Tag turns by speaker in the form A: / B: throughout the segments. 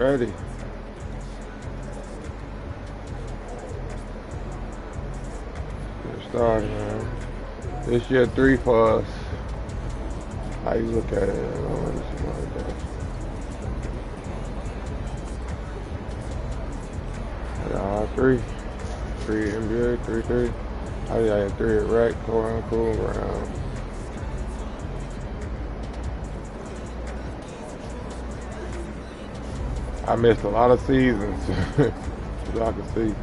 A: ready. Get started, man. This year 3 for us. How you look at it? Three NBA, 3. I had 3 at rec, cool around. I missed a lot of seasons, as I can see.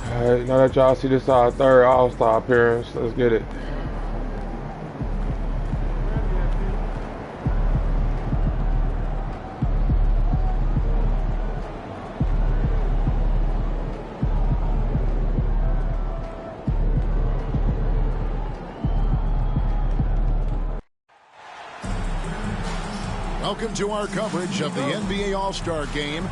A: Alright, now that y'all see this our 3rd All-Star appearance, let's get it.
B: Welcome to our coverage of the NBA All-Star Game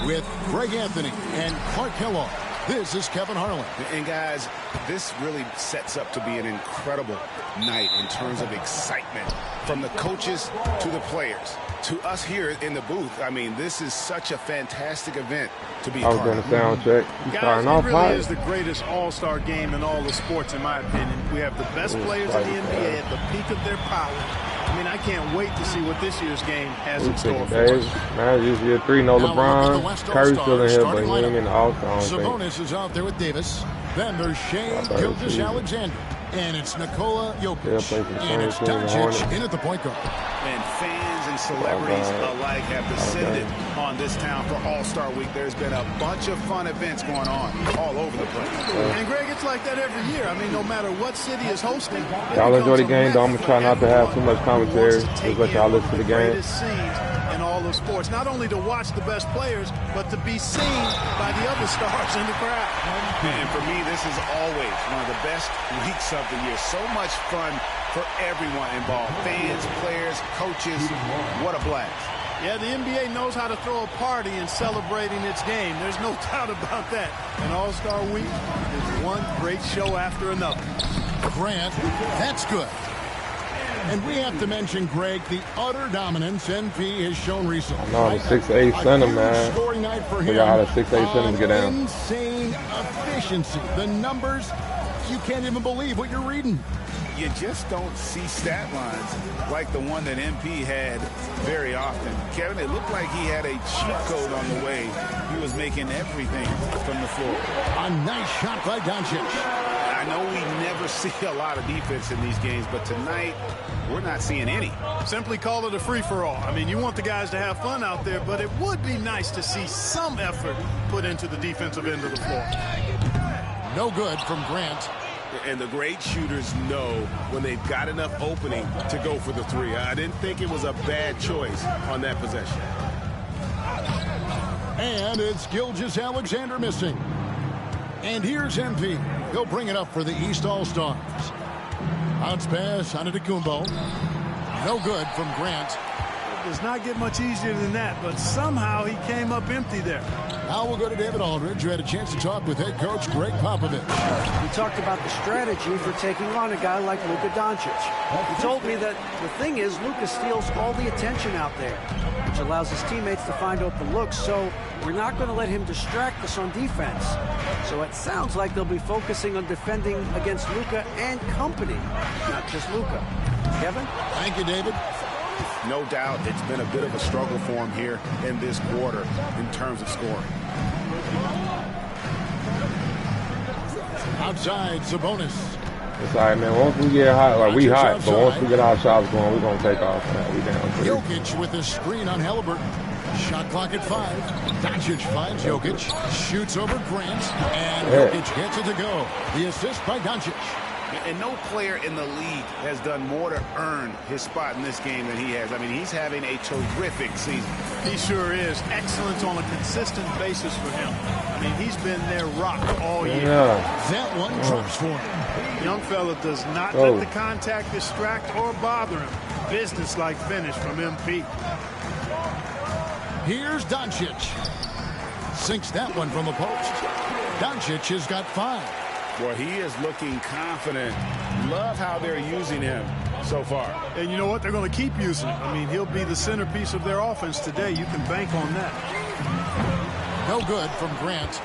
B: with Greg Anthony and Clark Kellogg. This is Kevin Harlan.
C: And guys, this really sets up to be an incredible night in terms of excitement from the coaches to the players to us here in the booth. I mean, this is such a fantastic event to be a part of.
A: I was going to sound check.
D: Guys, it really is the greatest all-star game in all the sports, in my opinion. We have the best players in the NBA at the peak of their power. I mean, I can't wait to see what this year's game has in store for us.
A: Man, this year 3, no LeBron. Curry's still in here, but he ain't in the All-Star.
B: Sabonis is out there with Davis. Then there's Shea Gilgeous-Alexander. And it's Nikola Jokic. And it's Doncic in at the point guard.
C: And fans and celebrities alike have descended on this town for All-Star Week. There's been a bunch of fun events going on all over the place.
D: And Greg, it's like that every year. I mean, no matter what city is hosting.
A: Y'all enjoy the game, though. I'm going to try not to have too much commentary. Just let y'all listen to the game.
D: In all of sports, not only to watch the best players, but to be seen by the other stars in the crowd.
C: And for me, this is always one of the best weeks of the year. So much fun for everyone involved. Fans, players, coaches. What a blast.
D: Yeah, the NBA knows how to throw a party in celebrating its game. There's no doubt about that. And All-Star Week is one great show after another.
B: Grant, that's good. And we have to mention, Greg, the utter dominance NP has shown recently.
A: I know, the 6'8" center, man.
B: Scoring night for him.
A: Figure out how the 6'8" center get down.
B: Insane efficiency. The numbers, you can't even believe what you're reading.
C: You just don't see stat lines like the one that MP had very often. Kevin, it looked like he had a cheat code on the way. He was making everything from the floor.
B: A nice shot by Doncic.
C: I know we never see a lot of defense in these games, but tonight we're not seeing any.
D: Simply call it a free-for-all. I mean, you want the guys to have fun out there, but it would be nice to see some effort put into the defensive end of the floor.
B: No good from Grant.
E: And the great shooters know when they've got enough opening to go for the 3. I didn't think it was a bad choice on that possession.
B: And it's Gilgeous-Alexander missing. And here's MP. He'll bring it up for the East All-Stars. Bounce pass on Antetokounmpo. No good from Grant.
D: It does not get much easier than that, but somehow he came up empty there.
B: Now we'll go to David Aldridge, who had a chance to talk with head coach Greg Popovich.
F: We talked about the strategy for taking on a guy like Luka Doncic. He told me that the thing is Luka steals all the attention out there, which allows his teammates to find open looks, so we're not going to let him distract us on defense. So it sounds like they'll be focusing on defending against Luka and company, not just Luka. Kevin?
B: Thank you, David.
C: No doubt it's been a bit of a struggle for him here in this quarter in terms of scoring.
B: Outside, Sabonis.
A: It's all right, man. Once we get hot, like we hot,
F: Doncic
A: but once
F: outside.
A: we get our shots going, we're gonna take off. Man. We down 3.
F: Jokic with a screen on Halliburton. Shot clock at 5. Doncic finds Jokic. Shoots over Grant. And Jokic gets it to go. The assist by Doncic.
C: And no player in the league has done more to earn his spot in this game than he has. I mean, he's having a terrific season.
D: He sure is. Excellence on a consistent basis for him. I mean, he's been their rock all year.
A: Yeah.
F: That one drops for him.
D: Young fella does not let the contact distract or bother him. Business-like finish from MP.
F: Here's Doncic. Sinks that one from the post. Doncic has got 5.
C: Well, he is looking confident. Love how they're using him so far.
D: And you know what? They're going to keep using him. I mean, he'll be the centerpiece of their offense today. You can bank on that.
F: No good from Grant.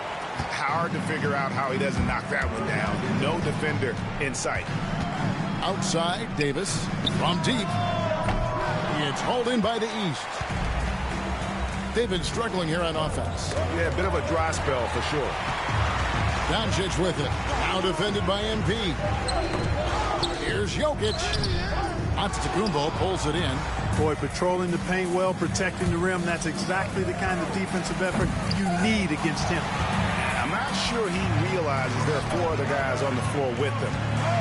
C: Hard to figure out how he doesn't knock that one down. No defender in sight.
F: Outside, Davis from deep. It's hauled in by the East. They've been struggling here on offense.
C: Yeah, a bit of a dry spell for sure.
F: Doncic with it. Now defended by MP. Here's Jokic. Antetokounmpo pulls it in.
D: Boy, patrolling the paint well, protecting the rim. That's exactly the kind of defensive effort you need against him.
C: I'm not sure he realizes there are 4 other guys on the floor with him.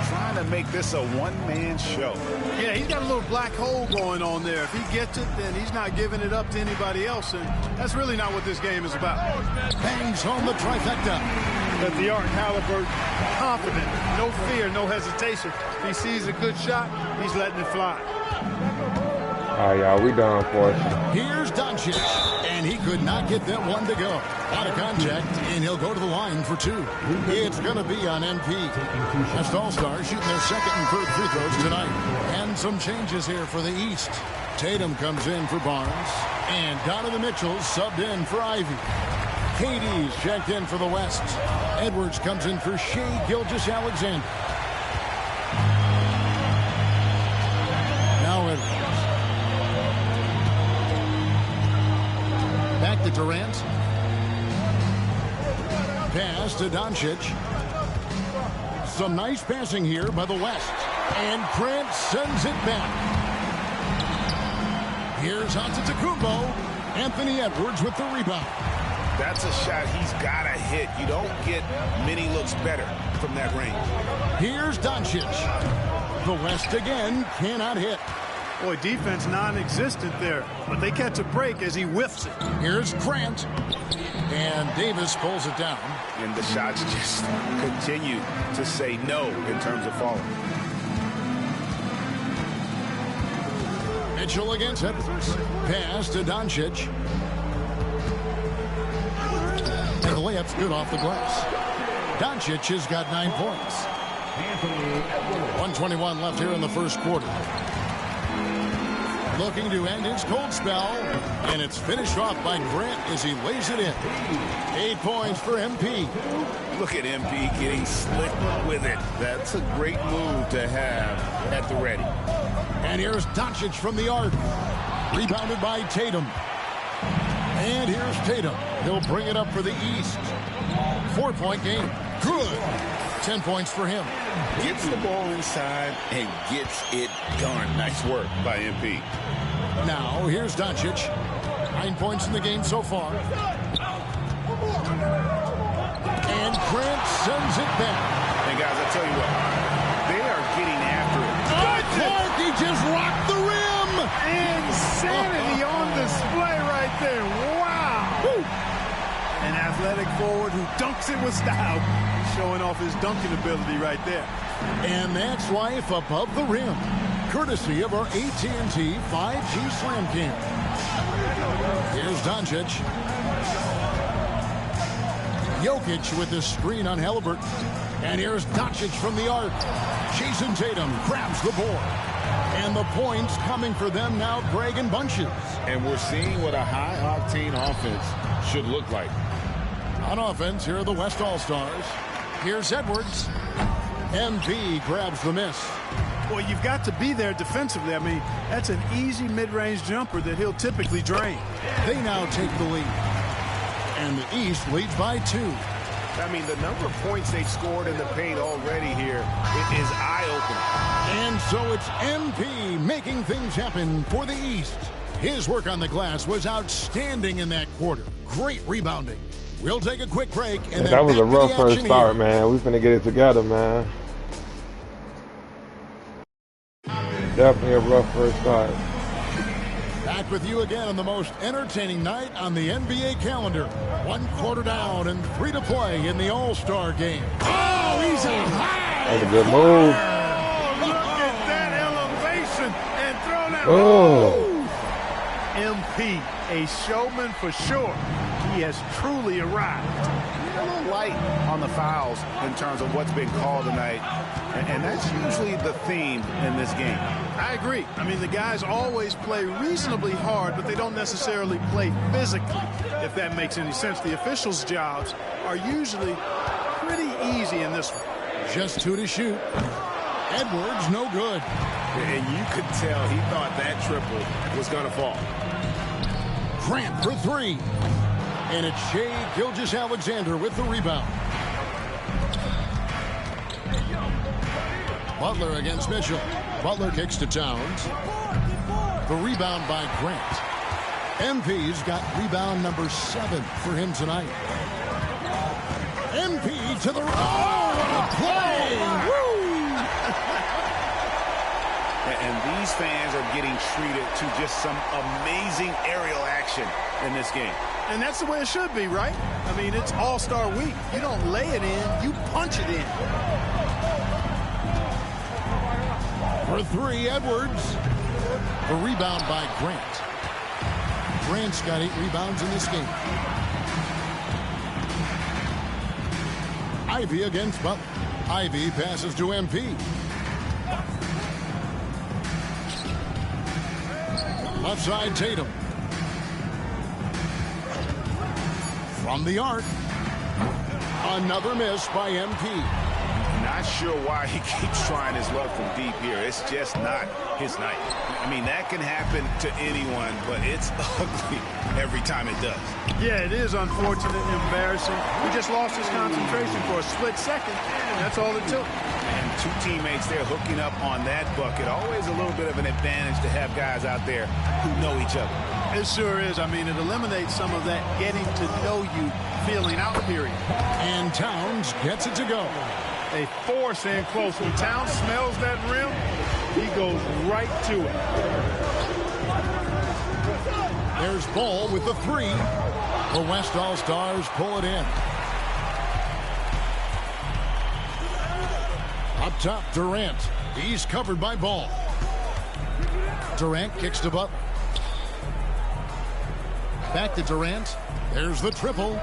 C: Trying to make this a one-man show.
D: Yeah, he's got a little black hole going on there. If he gets it, then he's not giving it up to anybody else, and that's really not what this game is about.
F: Bangs home the trifecta.
D: But the Arc Halliburton, confident, no fear, no hesitation. If he sees a good shot, he's letting it fly.
A: All right, y'all, we done for us.
F: Here's Doncic, and he could not get that one to go. Out of contact, and he'll go to the line for 2. It's going to be on MP. Best All-Stars shooting their second and third free throws tonight. And some changes here for the East. Tatum comes in for Barnes, and Donovan Mitchell subbed in for Ivy. KD's checked in for the West. Edwards comes in for Shea Gilgeous-Alexander. Now Edwards. Back to Durant. Pass to Doncic. Some nice passing here by the West. And Grant sends it back. Here's Antetokounmpo. Anthony Edwards with the rebound.
C: That's a shot he's got to hit. You don't get many looks better from that range.
F: Here's Doncic. The West again cannot hit.
D: Boy, defense non-existent there, but they catch a break as he whiffs it.
F: Here's Grant. And Davis pulls it down.
C: And the shots just continue to say no in terms of falling.
F: Mitchell against Edwards. Pass to Doncic. And the layup's good off the glass. Doncic has got 9 points. 1:21 left here in the first quarter. Looking to end his cold spell. And it's finished off by Grant as he lays it in. 8 points for MP.
C: Look at MP getting slick with it. That's a great move to have at the ready.
F: And here's Doncic from the arc. Rebounded by Tatum. And here's Tatum. He'll bring it up for the East. 4-point game. Good. 10 points for him.
C: Gets the ball inside and gets it done. Nice work by MP.
F: Now, here's Doncic. 9 points in the game so far. And Grant sends it back.
C: And guys, I tell you what, they are getting after it.
F: Clark, he just rocked the rim.
D: Insanity on display right there. Wow. Woo. An athletic forward who dunks it with style. Showing off his dunking ability right there.
F: And that's life above the rim. Courtesy of our AT&T 5G Slam Cam. Here's Doncic. Jokic with the screen on Halliburton. And here's Doncic from the arc. Jason Tatum grabs the board. And the points coming for them now, Greg, in bunches.
E: And we're seeing what a high-octane offense should look like.
F: On offense, here are the West All-Stars. Here's Edwards. MP grabs the miss.
D: Boy, you've got to be there defensively. I mean, that's an easy mid-range jumper that he'll typically drain.
F: They now take the lead. And the East leads by 2.
C: I mean, the number of points they've scored in the paint already here is eye-opening.
B: And so it's MP making things happen for the East. His work on the glass was outstanding in that quarter. Great rebounding. We'll take a quick break. And
A: that was a rough first start, man. We finna get it together, man. Definitely a rough first start.
B: Back with you again on the most entertaining night on the NBA calendar. 1 quarter down and 3 to play in the All-Star game. Oh, he's a high.
A: That's a good move.
D: Oh, look at that elevation and throw that.
A: Oh.
D: MP, a showman for sure. He has truly arrived.
C: A little light on the fouls in terms of what's been called tonight, and that's usually the theme in this game.
D: I agree. I mean, the guys always play reasonably hard, but they don't necessarily play physically, if that makes any sense. The officials' jobs are usually pretty easy in this one.
B: Just 2 to shoot. Edwards, no good.
E: And you could tell he thought that triple was going to fall.
B: Grant for 3. And it's Shai Gilgeous-Alexander with the rebound. Butler against Mitchell. Butler kicks to Towns. The rebound by Grant. MP's got rebound number 7 for him tonight. MP to the... Oh, what a play! Woo!
C: And these fans are getting treated to just some amazing aerial action in this game.
D: And that's the way it should be, right? I mean, it's All-Star Week. You don't lay it in, you punch it in.
B: For 3, Edwards. The rebound by Grant. Grant's got 8 rebounds in this game. Ivy against Butler. Ivy passes to MP. Left side, Tatum. From the arc. Another miss by MP.
C: Not sure why he keeps trying his luck from deep here. It's just not his night. I mean, that can happen to anyone, but it's ugly every time it does.
D: Yeah, it is unfortunate and embarrassing. He just lost his concentration for a split second, and that's all it took.
C: And 2 teammates there hooking up on that bucket. Always a little bit of an advantage to have guys out there who know each other.
D: It sure is. I mean, it eliminates some of that getting to know you feeling out period.
B: And Towns gets it to go.
D: They force in close. When Towns smells that rim, he goes right to it.
B: There's Ball with the 3. The West All-Stars pull it in. Up top, Durant. He's covered by Ball. Durant kicks to Butler. Back to Durant. There's the triple.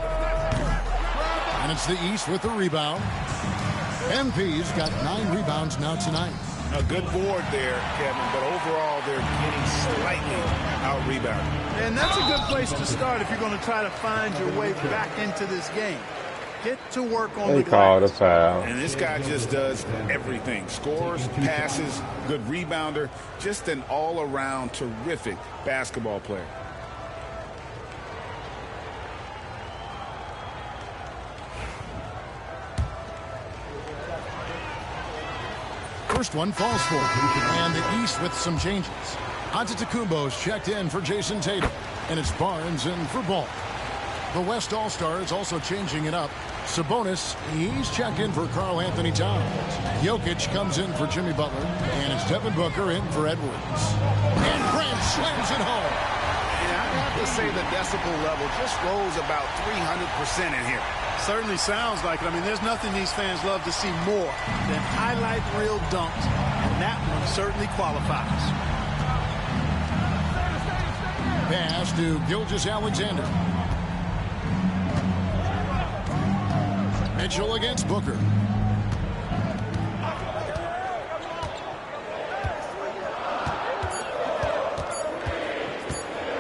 B: And it's the East with the rebound. MP's got 9 rebounds now tonight.
C: A good board there, Kevin, but overall they're getting slightly out-rebounded.
D: And that's a good place to start if you're going to try to find your way back into this game. Get to work on the
A: They called a
D: glass.
A: foul.
C: And this guy just does everything. Scores, passes, good rebounder, just an all-around terrific basketball player.
B: First one falls for him. And the East with some changes. Antetokounmpo's checked in for Jason Tatum. And it's Barnes in for Ball. The West All-Stars also changing it up. Sabonis, he's checked in for Karl Anthony Towns. Jokic comes in for Jimmy Butler. And it's Devin Booker in for Edwards. And Grant slams it home.
C: Yeah, I have to say the decibel level just rose about 300% in here.
D: Certainly sounds like it. I mean, there's nothing these fans love to see more than highlight reel dunks. And that one certainly qualifies.
B: Pass to Gilgeous-Alexander. Mitchell against Booker.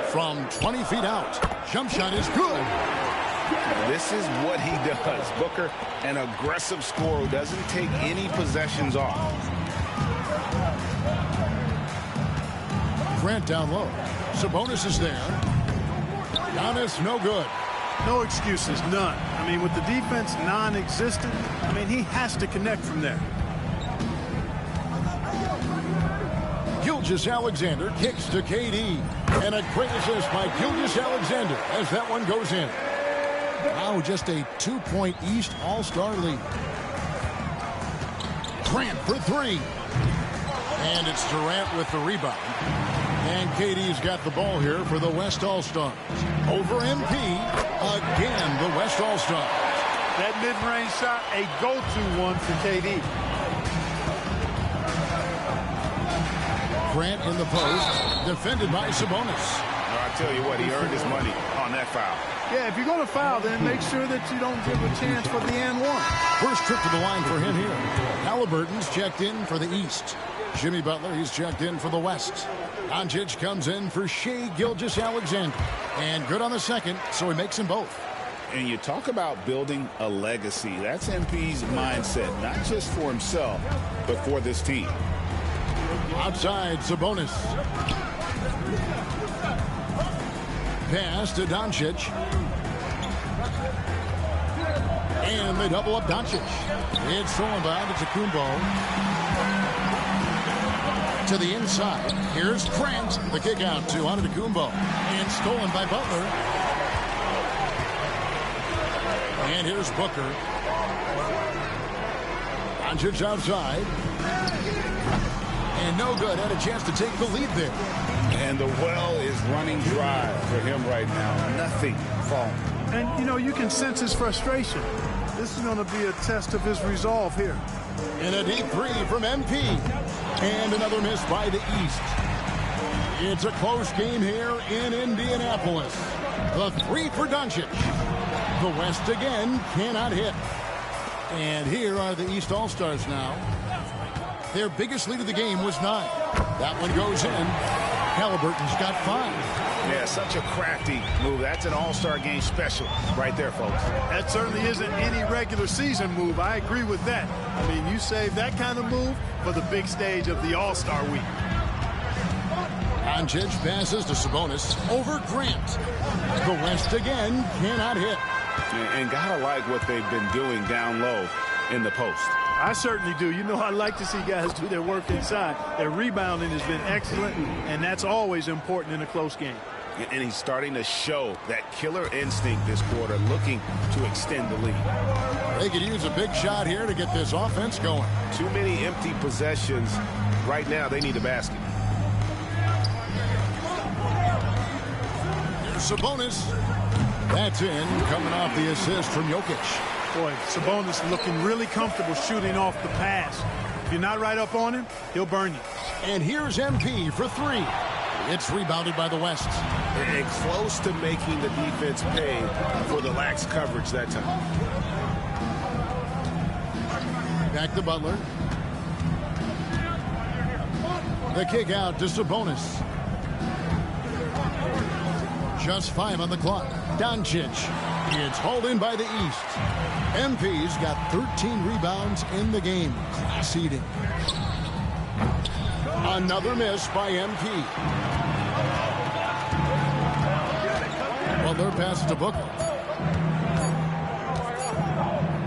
B: From 20 feet out. Jump shot is good.
C: This is what he does. Booker, an aggressive scorer who doesn't take any possessions off.
B: Grant down low. Sabonis is there. Giannis no good.
D: No excuses, none. I mean, with the defense non-existent, I mean, he has to connect from there.
B: Gilgeous-Alexander kicks to KD. And a great assist by Gilgeous-Alexander as that one goes in. Now just a 2-point East All-Star lead. Grant for three. And it's Durant with the rebound. And KD's got the ball here for the West All-Stars. Over MP, again the West All-Stars.
D: That mid-range shot, a go-to one for KD.
B: Grant in the post, defended by Sabonis.
C: I tell you what, he earned his money on that foul.
D: Yeah, if you're going to foul, then make sure that you don't give a chance for the and one.
B: First trip to the line for him here. Halliburton's checked in for the East. Jimmy Butler, he's checked in for the West. Doncic comes in for Shai Gilgeous-Alexander. And good on the second, so he makes them both.
C: And you talk about building a legacy. That's MP's mindset, not just for himself, but for this team.
B: Outside, Sabonis. Pass to Doncic. And they double up Doncic. It's stolen by Antetokounmpo. To the inside. Here's Grant. The kick out to Antetokounmpo. And stolen by Butler. And here's Booker. Doncic outside. And no good. Had a chance to take the lead there.
C: And the well is running dry for him right now. Nothing falling.
D: And, you know, you can sense his frustration. This is going to be a test of his resolve here.
B: And a deep three from MP. And another miss by the East. It's a close game here in Indianapolis. The three for Doncic. The West again cannot hit. And here are the East All-Stars now. Their biggest lead of the game was 9. That one goes in. Halliburton's got 5.
C: Yeah, such a crafty move. That's an all-star game special right there, folks.
D: That certainly isn't any regular season move. I agree with that. I mean, you save that kind of move for the big stage of the All-Star week.
B: Doncic passes to Sabonis over Grant. The West again cannot hit.
C: And gotta like what they've been doing down low in the post.
D: I certainly do. You know, I like to see guys do their work inside. Their rebounding has been excellent, and that's always important in a close game.
C: And he's starting to show that killer instinct this quarter, looking to extend the lead.
B: They could use a big shot here to get this offense going.
C: Too many empty possessions. Right now, they need a basket.
B: Here's Sabonis. That's in, coming off the assist from Jokic.
D: Boy, Sabonis looking really comfortable shooting off the pass. If you're not right up on him, he'll burn you.
B: And here's MP for 3. It's rebounded by the West.
C: And close to making the defense pay for the lax coverage that time.
B: Back to Butler. The kick out to Sabonis. Just 5 on the clock. Doncic. It's hauled in by the East. MP's got 13 rebounds in the game. Class eating. Another miss by MP. Well, their pass to Booker.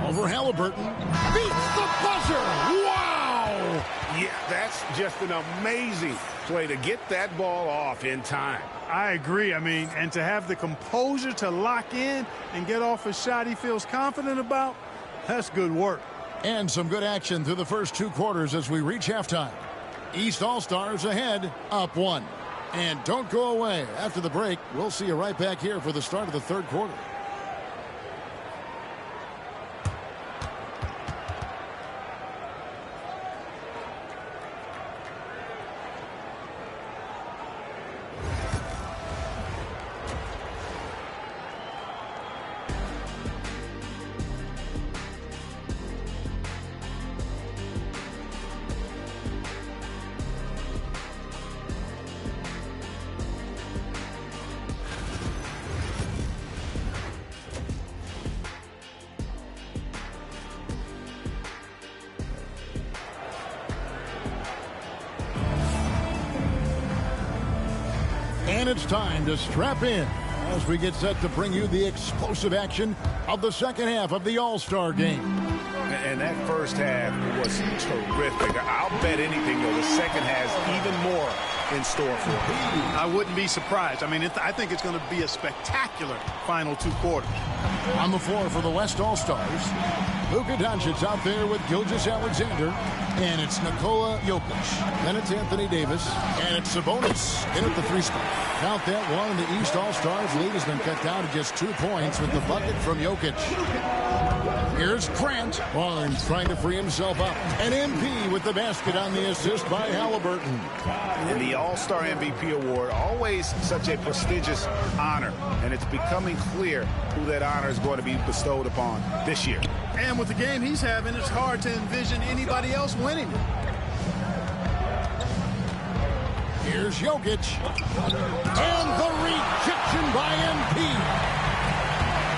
B: Over Halliburton. Beats the buzzer. Wow!
C: Yeah, that's just an amazing play to get that ball off in time.
D: I agree. I mean, and to have the composure to lock in and get off a shot he feels confident about, that's good work.
B: And some good action through the first 2 quarters as we reach halftime. East All-Stars ahead, up 1. And don't go away. After the break, we'll see you right back here for the start of the 3rd quarter. And it's time to strap in as we get set to bring you the explosive action of the second half of the All-Star game.
C: And that first half was terrific. I'll bet anything, though, the second has even more in store for us.
D: I wouldn't be surprised. I mean, I think it's going to be a spectacular final 2 quarters.
B: On the floor for the West All-Stars, Luka Doncic out there with Gilgeous-Alexander, and it's Nikola Jokic. Then it's Anthony Davis, and it's Sabonis in at the 3 spot. Count that one, the East All-Stars lead has been cut down to just 2 points with the bucket from Jokic. Here's Grant. Barnes trying to free himself up. And MP with the basket on the assist by Halliburton.
C: And the All-Star MVP award, always such a prestigious honor, and it's becoming clear who that honor is going to be bestowed upon this year.
D: And with the game he's having, it's hard to envision anybody else winning it.
B: Here's Jokic. And the rejection by MP.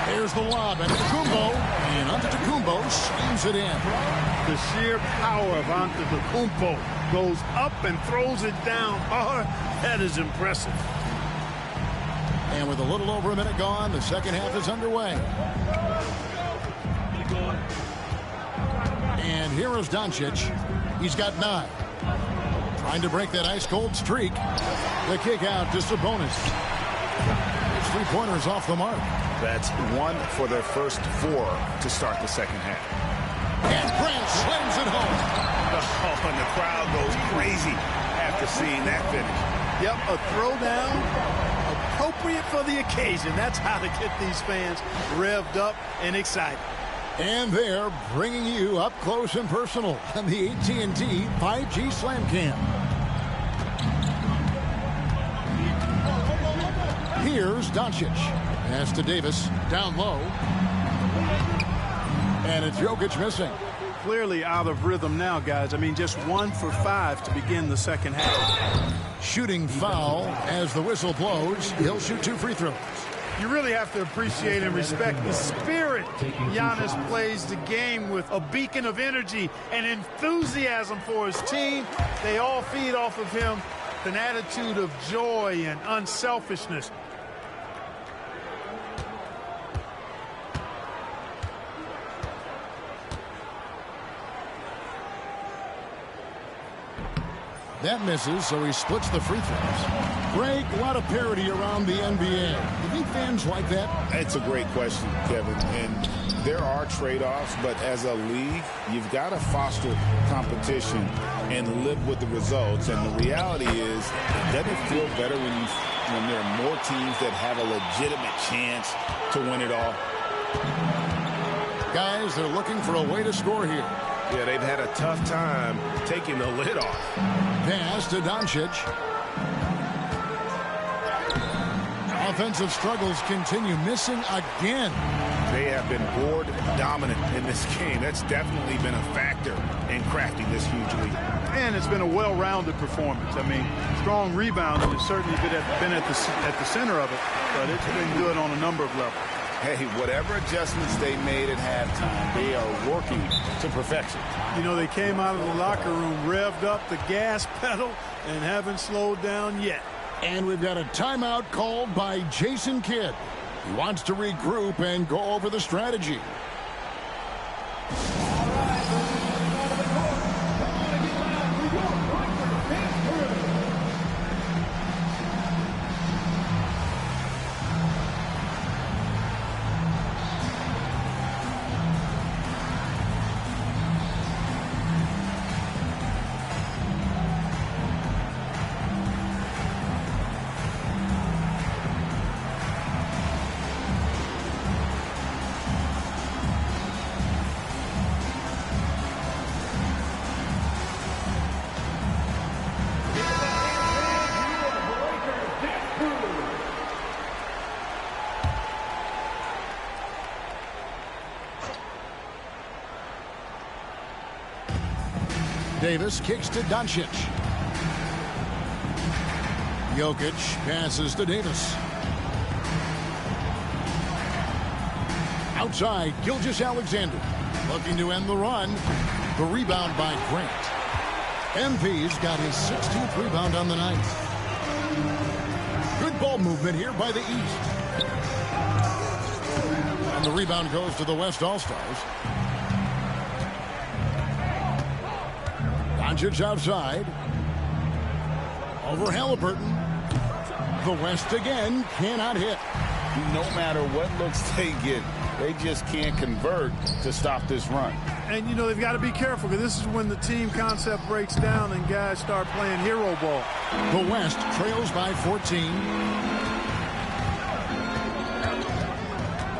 B: There's the lob, and Antetokounmpo, and Antetokounmpo slams it in.
D: The sheer power of Antetokounmpo goes up and throws it down hard. That is impressive.
B: And with a little over a minute gone, the second half is underway. And here is Doncic. He's got 9. Trying to break that ice-cold streak. The kick out to Sabonis. His 3-pointers off the mark.
C: That's 1 for their first 4 to start the second half.
B: And Grant slams it home.
C: Oh, and the crowd goes crazy after seeing that finish.
D: Yep, a throwdown appropriate for the occasion. That's how to get these fans revved up and excited.
B: And they're bringing you up close and personal on the AT&T 5G Slam Cam. Here's Doncic. Pass to Davis, down low. And it's Jokic missing.
D: Clearly out of rhythm now, guys. I mean, just 1 for 5 to begin the second half.
B: Shooting foul as the whistle blows. He'll shoot 2 free throws.
D: You really have to appreciate and respect the spirit Giannis plays the game with. A beacon of energy and enthusiasm for his team. They all feed off of him. An attitude of joy and unselfishness.
B: That misses, so he splits the free throws. Greg, a lot of parity around the NBA. Do you think fans like that?
C: It's a great question, Kevin. And there are trade-offs, but as a league, you've got to foster competition and live with the results. And the reality is, doesn't it feel better when there are more teams that have a legitimate chance to win it all?
B: Guys, they're looking for a way to score here.
E: Yeah, they've had a tough time taking the lid off.
B: Pass to Doncic. Offensive struggles continue, missing again.
C: They have been board dominant in this game. That's definitely been a factor in crafting this huge lead.
D: And it's been a well-rounded performance. I mean, strong rebounding has certainly been at the center of it, but it's been good on a number of levels.
C: Hey, whatever adjustments they made at halftime, they are working to perfection.
D: You know, they came out of the locker room, revved up the gas pedal, and haven't slowed down yet.
B: And we've got a timeout called by Jason Kidd. He wants to regroup and go over the strategy. Davis kicks to Doncic. Jokic passes to Davis. Outside, Gilgeous-Alexander looking to end the run. The rebound by Grant. MP's got his 16th rebound on the night. Good ball movement here by the East. And the rebound goes to the West All-Stars. Doncic outside. Over Halliburton. The West again cannot hit.
C: No matter what looks they get, they just can't convert to stop this run.
D: And, you know, they've got to be careful because this is when the team concept breaks down and guys start playing hero ball.
B: The West trails by 14.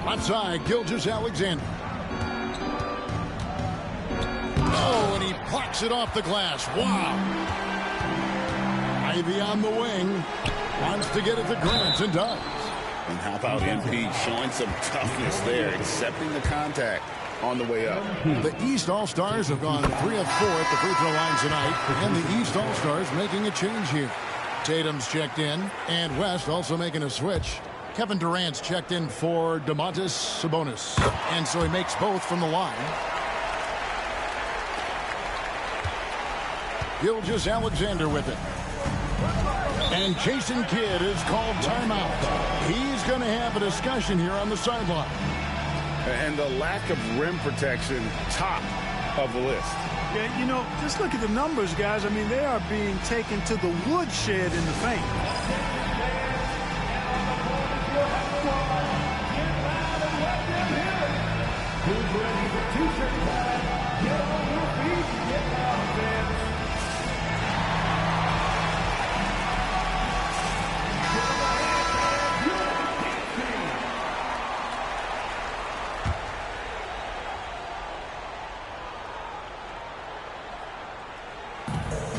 B: Outside, Gilgeous-Alexander. Oh, and he plucks it off the glass. Wow. Ivy on the wing. Wants to get it to Grant and does.
C: And how about MP showing some toughness there, accepting the contact on the way up.
B: The East All-Stars have gone 3 of 4 at the free throw line tonight. And the East All-Stars making a change here. Tatum's checked in. And West also making a switch. Kevin Durant's checked in for Domantas Sabonis. And so he makes both from the line. Gilgeous-Alexander with it. And Jason Kidd is called timeout. He's going to have a discussion here on the sideline.
C: And the lack of rim protection, top of the list.
D: Yeah, you know, just look at the numbers, guys. I mean, they are being taken to the woodshed in the paint.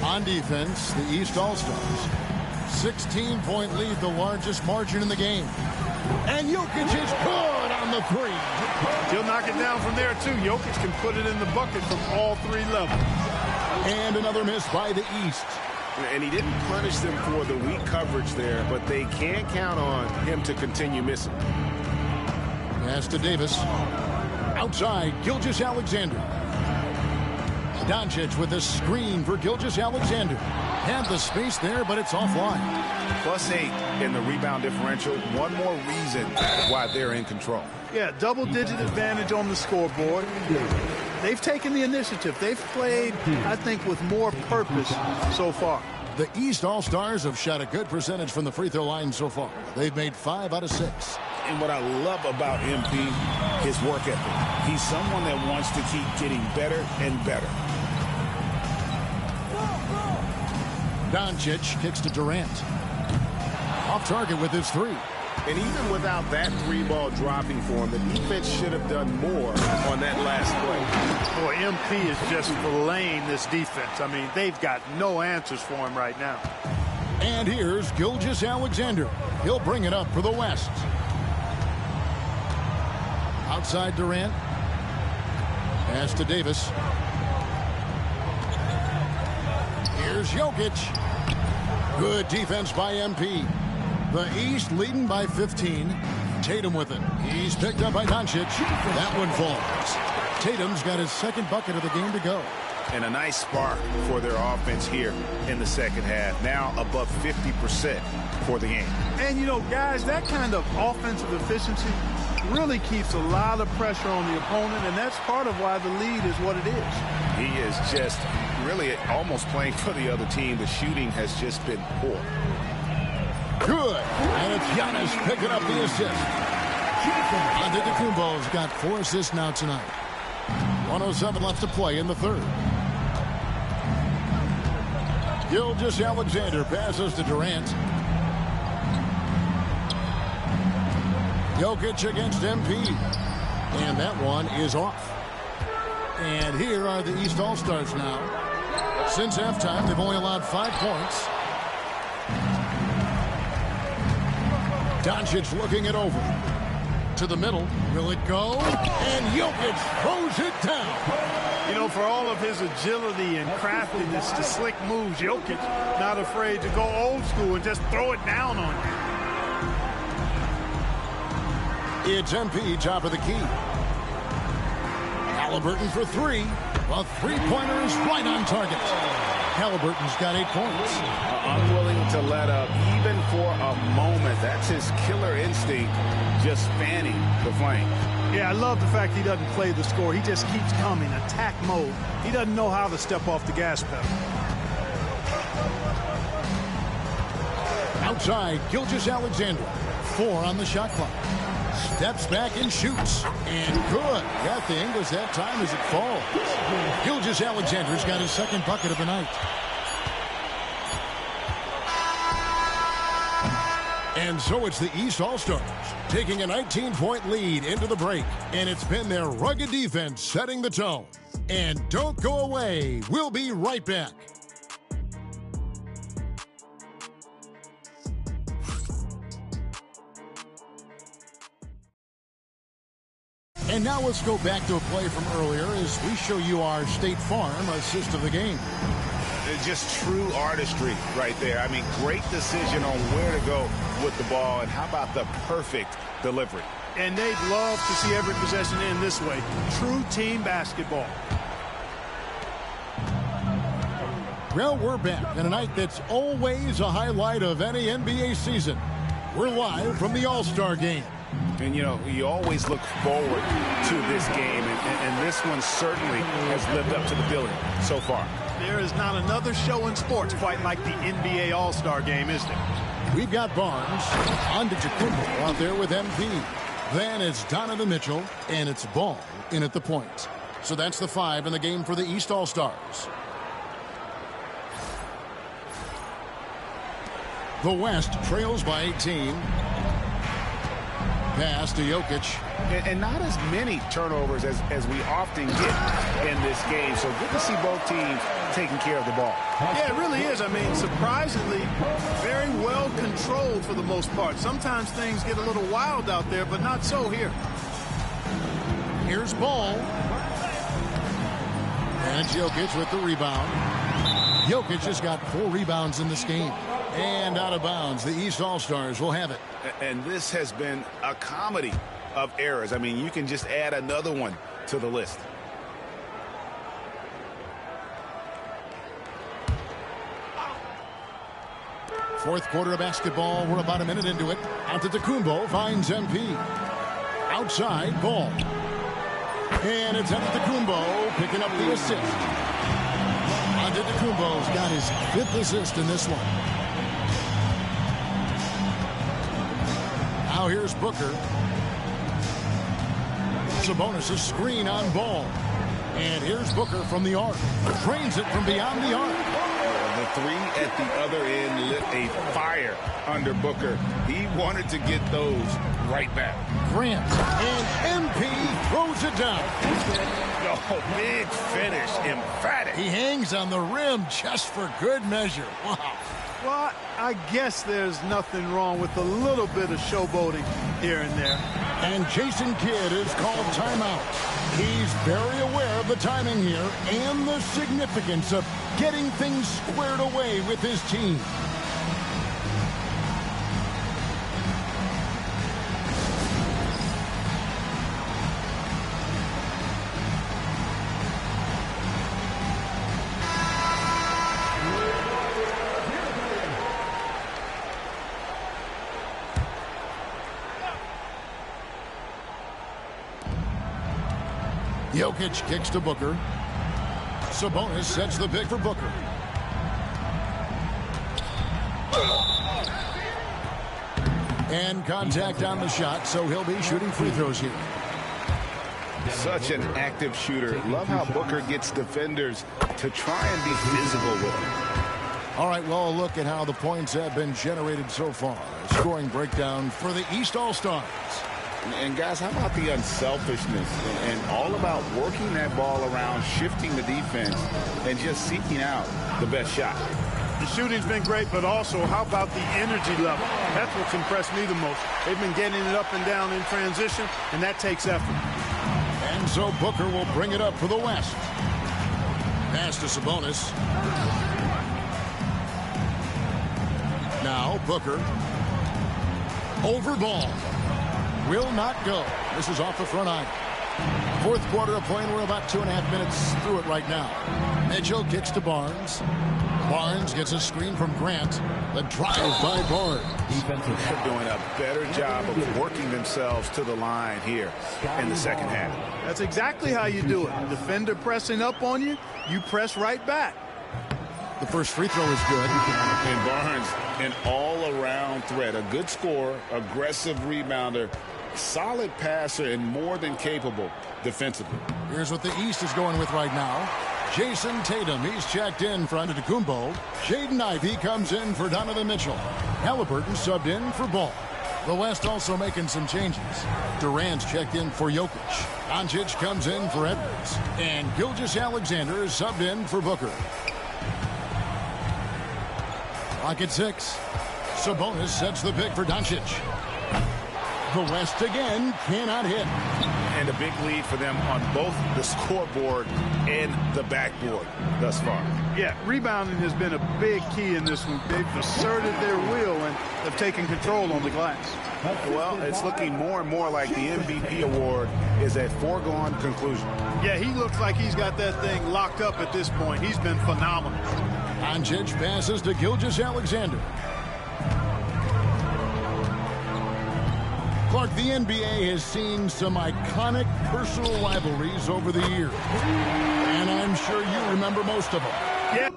B: On defense, the East All-Stars. 16-point lead, the largest margin in the game. And Jokic is good on the three.
D: He'll knock it down from there, too. Jokic can put it in the bucket from all 3 levels.
B: And another miss by the East.
E: And he didn't punish them for the weak coverage there, but they can't count on him to continue missing.
B: Pass to Davis. Outside, Gilgeous-Alexander. Doncic with a screen for Gilgeous-Alexander. Had the space there, but it's offline.
C: +8 in the rebound differential. One more reason why they're in control.
D: Yeah, double-digit advantage on the scoreboard. They've taken the initiative. They've played, I think, with more purpose so far.
B: The East All-Stars have shot a good percentage from the free throw line so far. They've made 5 out of 6.
C: And what I love about MP, his work ethic. He's someone that wants to keep getting better and better.
B: Doncic kicks to Durant. Off target with his 3.
E: And even without that 3-ball dropping for him, the defense should have done more on that last play.
D: Boy, MP is just filleting this defense. I mean, they've got no answers for him right now.
B: And here's Gilgeous-Alexander. He'll bring it up for the West. Outside Durant. Pass to Davis. Here's Jokic. Good defense by MP. The East leading by 15. Tatum with it. He's picked up by Doncic. That one falls. Tatum's got his second bucket of the game to go.
C: And a nice spark for their offense here in the second half. Now above 50% for the game.
D: And, you know, guys, that kind of offensive efficiency really keeps a lot of pressure on the opponent, and that's part of why the lead is what it is.
C: He is just really almost playing for the other team. The shooting has just been poor.
B: Good. And it's Giannis picking up the assist. Antetokounmpo's got 4 assists now tonight. 1:07 left to play in the third. Gilgeous-Alexander passes to Durant. Jokic against MP. And that one is off. And here are the East All-Stars now. Since halftime, they've only allowed 5 points. Doncic looking it over. To the middle. Will it go? And Jokic throws it down.
D: You know, for all of his agility and craftiness to slick moves, Jokic not afraid to go old school and just throw it down on you.
B: It's MP, top of the key. Halliburton for 3. A 3-pointer is right on target. Halliburton's got 8 points.
C: Unwilling to let up even for a moment. That's his killer instinct, just fanning the flame.
D: Yeah, I love the fact he doesn't play the score. He just keeps coming, attack mode. He doesn't know how to step off the gas pedal.
B: Outside, Gilgeous-Alexander. 4 on the shot clock. Steps back and shoots. And good. Got the English that time as it falls. Gilgeous-Alexander's got his second bucket of the night. And so it's the East All-Stars taking a 19-point lead into the break. And it's been their rugged defense setting the tone. And don't go away. We'll be right back. And now let's go back to a play from earlier as we show you our State Farm assist of the game.
C: Just true artistry right there. I mean, great decision on where to go with the ball, and how about the perfect delivery?
D: And they'd love to see every possession end this way. True team basketball.
B: Well, we're back in a night that's always a highlight of any NBA season. We're live from the All-Star game.
C: And, you know, you always look forward to this game, and this one certainly has lived up to the billing so far.
D: There is not another show in sports quite like the NBA All-Star game, is there?
B: We've got Barnes on to Jacobo out there with MP. Then it's Donovan Mitchell, and it's Ball in at the point. So that's the 5 in the game for the East All-Stars. The West trails by 18. Pass to Jokic.
C: And not as many turnovers as we often get in this game. So good to see both teams taking care of the ball.
D: Yeah, it really is. I mean, surprisingly, very well controlled for the most part. Sometimes things get a little wild out there, but not so here.
B: Here's Ball. And Jokic with the rebound. Jokic has got 4 rebounds in this game. And out of bounds, the East All-Stars will have it.
C: And this has been a comedy of errors. I mean, you can just add another one to the list.
B: Fourth quarter of basketball. We're about a minute into it. Antetokounmpo finds MP. Outside, Ball. And it's Antetokounmpo picking up the assist. Antetokounmpo's got his 5th assist in this one. Now here's Booker. Sabonis' screen on Ball. And here's Booker from the arc. Trains it from beyond the arc.
C: The 3 at the other end lit a fire under Booker. He wanted to get those right back.
B: Grant. And MP throws it down.
C: Oh, big finish. Emphatic.
B: He hangs on the rim just for good measure. Wow.
D: Well, I guess there's nothing wrong with a little bit of showboating here and there.
B: And Jason Kidd is called timeout. He's very aware of the timing here and the significance of getting things squared away with his team. Jokic kicks to Booker. Sabonis sets the pick for Booker. And contact on the shot, so he'll be shooting free throws here.
C: Such an active shooter. Love how Booker gets defenders to try and be physical with him.
B: All right, well, look at how the points have been generated so far. A scoring breakdown for the East All-Stars.
C: And guys, how about the unselfishness and all about working that ball around, shifting the defense, and just seeking out the best shot?
D: The shooting's been great, but also how about the energy level? That's what's impressed me the most. They've been getting it up and down in transition, and that takes effort.
B: And so Booker will bring it up for the West. Pass to Sabonis. Now Booker. Over Ball. Will not go. This is off the front eye. Fourth quarter of play, and we're about 2.5 minutes through it right now. Mitchell kicks to Barnes. Barnes gets a screen from Grant. The drive by Barnes.
C: They're doing a better job of working themselves to the line here in the second half.
D: That's exactly how you do it. Defender pressing up on you, you press right back.
B: The first free throw is good.
C: And Barnes, an all-around threat. A good scorer, aggressive rebounder, solid passer, and more than capable defensively.
B: Here's what the East is going with right now. Jason Tatum, he's checked in for Antetokounmpo. Jaden Ivey comes in for Donovan Mitchell. Halliburton subbed in for Ball. The West also making some changes. Durant's checked in for Jokic. Doncic comes in for Edwards. And Gilgeous-Alexander is subbed in for Booker. Clock at 6. Sabonis sets the pick for Doncic. The West again cannot hit.
C: And a big lead for them on both the scoreboard and the backboard thus far.
D: Yeah, rebounding has been a big key in this one. They've asserted their will and have taken control on the glass.
C: Well, it's looking more and more like the MVP award is a foregone conclusion.
D: Yeah, he looks like he's got that thing locked up at this point. He's been phenomenal.
B: Doncic passes to Gilgeous-Alexander. Clark, the NBA has seen some iconic personal rivalries over the years. And I'm sure you remember most of them.
D: Yeah.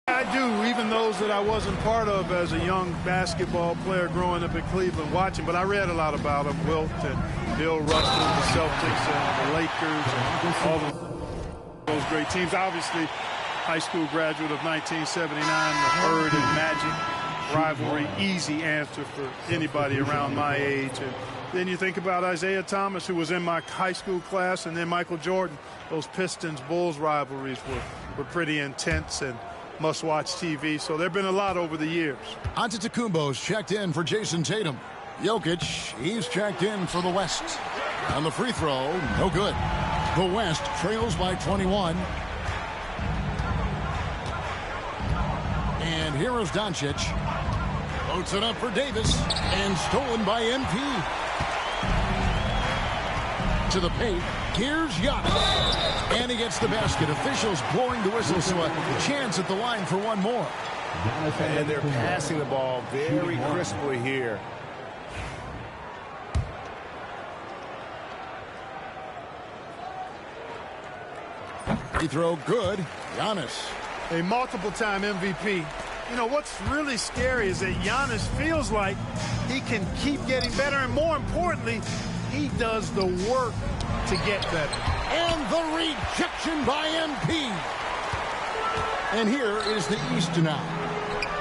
D: I do, even those that I wasn't part of as a young basketball player growing up in Cleveland watching, but I read a lot about them. Wilt and Bill Russell, the Celtics and the Lakers and all those great teams. Obviously, high school graduate of 1979, the Bird and Magic rivalry, easy answer for anybody around my age. And then you think about Isaiah Thomas, who was in my high school class, and then Michael Jordan. Those Pistons-Bulls rivalries were pretty intense and must-watch TV, so there have been a lot over the years.
B: Antetokounmpo's checked in for Jason Tatum. Jokic, he's checked in for the West. On the free throw, no good. The West trails by 21. And here is Doncic. Floats it up for Davis, and stolen by MP. To the paint, here's Giannis. And he gets the basket. Officials blowing the whistle, so a chance at the line for one more.
C: And they're passing the ball very crisply here.
B: Free throw good. Giannis.
D: A multiple-time MVP. You know, what's really scary is that Giannis feels like he can keep getting better, and more importantly, he does the work to get better.
B: And the rejection by MP. And here is the East now.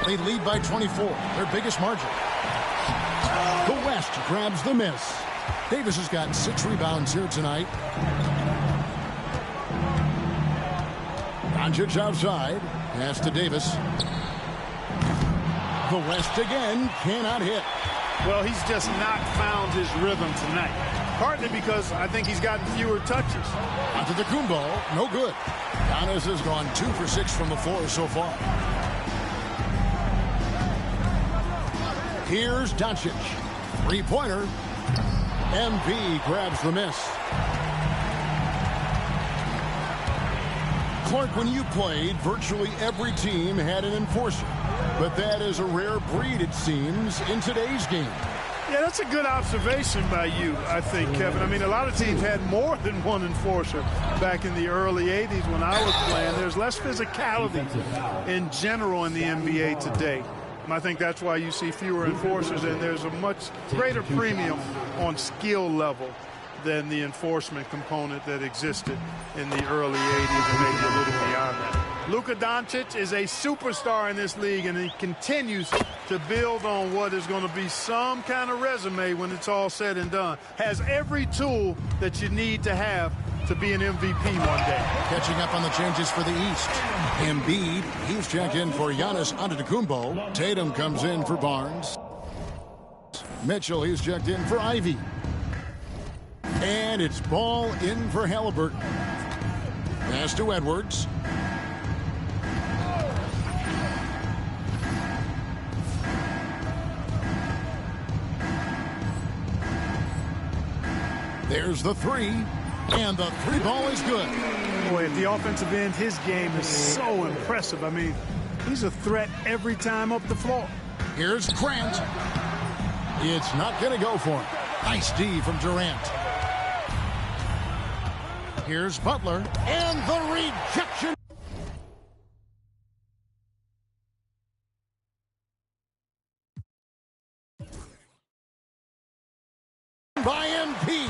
B: They lead by 24, their biggest margin. The West grabs the miss. Davis has got 6 rebounds here tonight. Doncic outside. Pass to Davis. The West again cannot hit.
D: Well, he's just not found his rhythm tonight. Partly because I think he's gotten fewer touches.
B: Antetokounmpo, no good. Giannis has gone 2 for 6 from the floor so far. Here's Doncic. Three-pointer. MP grabs the miss. Clark, when you played, virtually every team had an enforcer. But that is a rare breed, it seems, in today's game.
D: Yeah, that's a good observation by you, I think, Kevin. I mean, a lot of teams had more than one enforcer back in the early 80s when I was playing. There's less physicality in general in the NBA today. And I think that's why you see fewer enforcers, and there's a much greater premium on skill level than the enforcement component that existed in the early 80s and maybe a little beyond that. Luka Doncic is a superstar in this league, and he continues to build on what is going to be some kind of resume when it's all said and done. Has every tool that you need to have to be an MVP one day.
B: Catching up on the changes for the East. Embiid, he's checked in for Giannis Antetokounmpo. Tatum comes in for Barnes. Mitchell, he's checked in for Ivy. And it's Ball in for Halliburton. Pass to Edwards. There's the three, and the three ball is good.
D: Boy, at the offensive end, his game is so impressive. I mean, he's a threat every time up the floor.
B: Here's Grant. It's not going to go for him. Nice D from Durant. Here's Butler, and the rejection. By MP.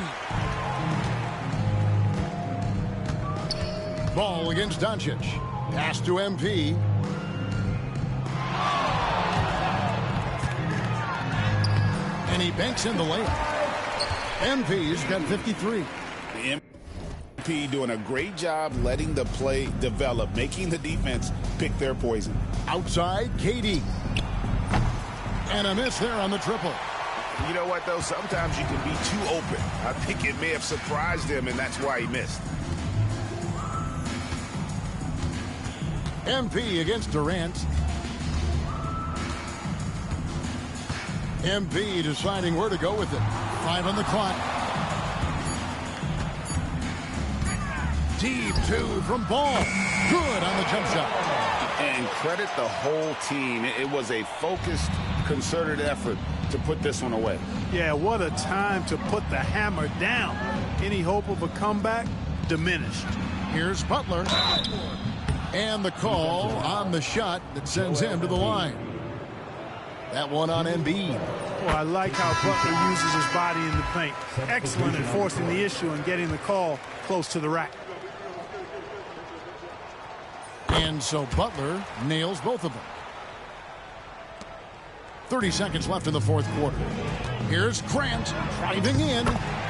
B: Ball against Doncic. Pass to MP. And he banks in the layup. MP's got 53.
C: The MP doing a great job letting the play develop, making the defense pick their poison.
B: Outside, KD. And a miss there on the triple.
C: You know what, though? Sometimes you can be too open. I think it may have surprised him, and that's why he missed.
B: MP against Durant. MP deciding where to go with it. 5 on the clock. Deep two from Ball. Good on the jump shot.
C: And credit the whole team. It was a focused, concerted effort to put this one away.
D: Yeah, what a time to put the hammer down. Any hope of a comeback? Diminished.
B: Here's Butler. And the call on the shot that sends him to the line. That one on Embiid.
D: Well, I like how Butler uses his body in the paint. Excellent at forcing the issue and getting the call close to the rack.
B: And so Butler nails both of them. 30 seconds left in the fourth quarter. Here's Grant driving in,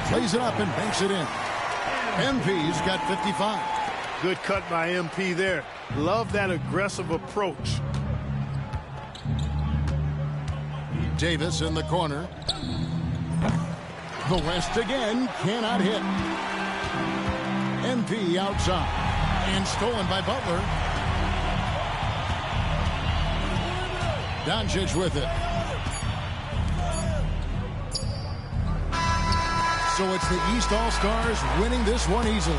B: plays it up and banks it in. MP's got 55.
D: Good cut by MP there. Love that aggressive approach.
B: Davis in the corner. The West again cannot hit. MP outside and stolen by Butler. Doncic with it. So it's the East All-Stars winning this one easily.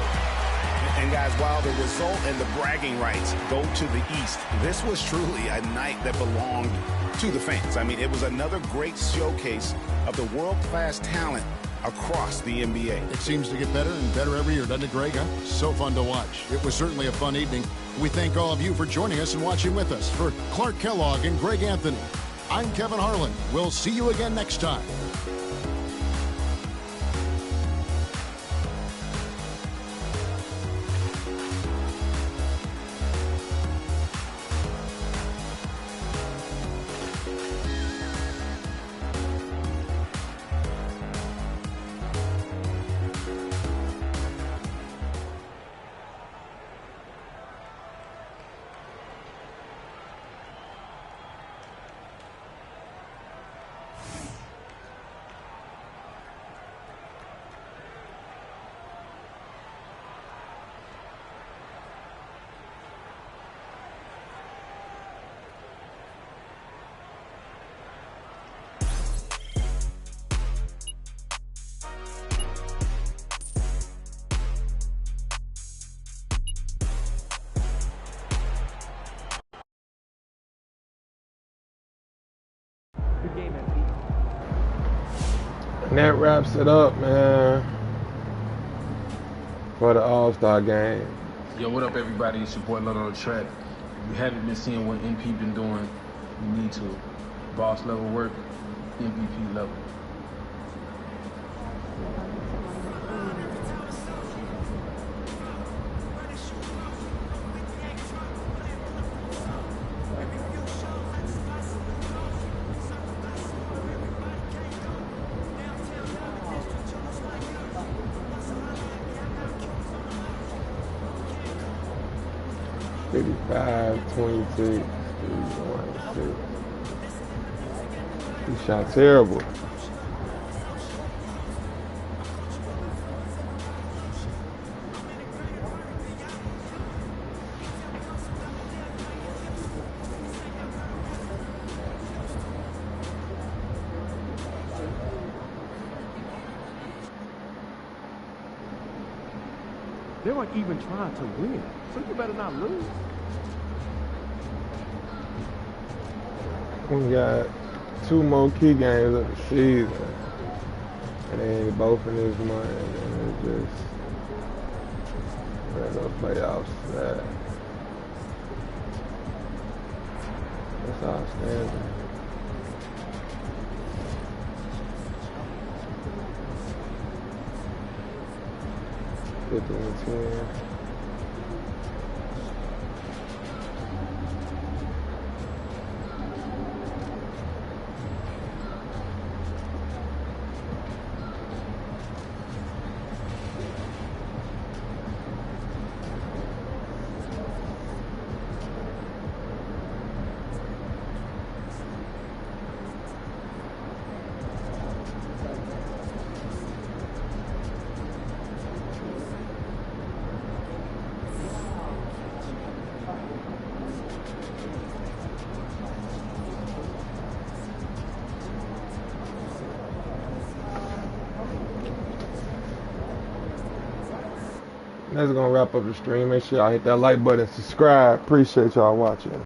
C: And guys, while the result and the bragging rights go to the East, this was truly a night that belonged to the fans. I mean, it was another great showcase of the world-class talent across the NBA.
B: It seems to get better and better every year, doesn't it, Greg? Huh? So fun to watch. It was certainly a fun evening. We thank all of you for joining us and watching with us. For Clark Kellogg and Greg Anthony, I'm Kevin Harlan. We'll see you again next time.
A: And that wraps it up, man, for the All-Star game.
G: Yo, what up, everybody? It's your boy Lud on the track. If you haven't been seeing what MP been doing, you need to. Boss level work, MVP level.
A: $55, 26, 31, 6. He shot terrible.
H: They weren't even trying to win. So you better not lose.
A: We got 2 more key games of the season. And then both in this month. And it's just regular playoffs. That's outstanding. Fifth and 10. That's gonna wrap up the stream. Make sure y'all hit that like button, subscribe. Appreciate y'all watching.